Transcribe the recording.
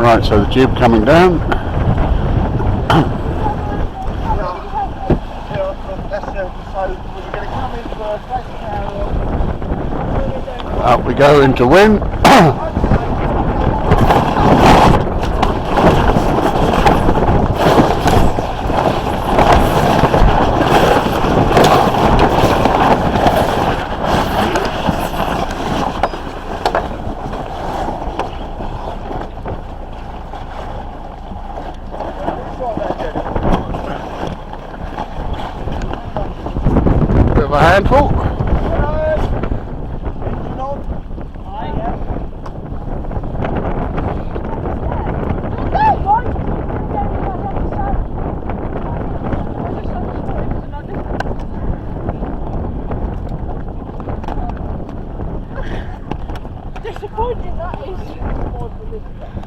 Right, so the jib coming down. Up we go into wind. Bit of a handful. Disappointing that is.